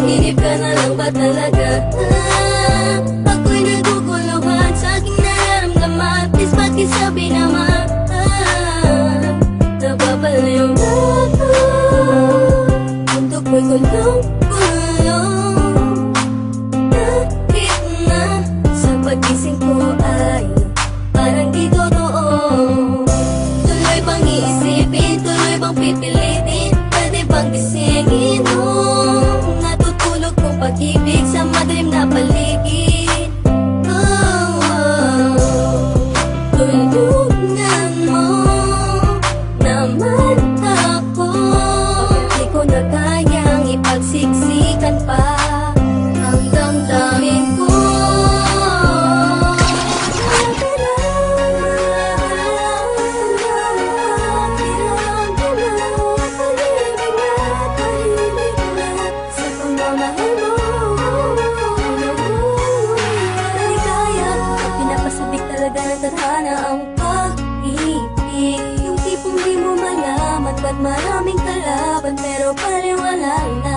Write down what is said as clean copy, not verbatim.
Panaginip ka na lang ba talaga? Ako'y naguguluhan sa aking nararamdaman. Please pakisabi naman, nababaliw na ako. Mundo ko'y kulong-kulong. Kahit na sa pagising ko ay parang di totoo. Tuloy bang iisipin, tuloy bang pipilitin, pwede bang gisingin nung natutulog kong pag-ibig sa madilim na paligid? Tulungan mo naman ako. Di ko na kayang ipagsiksikan pa ang damdamin ko. Sa pagmamahal mo, maligaya at pinapasabik talaga ng tadhana ang pag-ibig. Yung tipong di mo malaman ba't maraming kalaban pero paliwala na.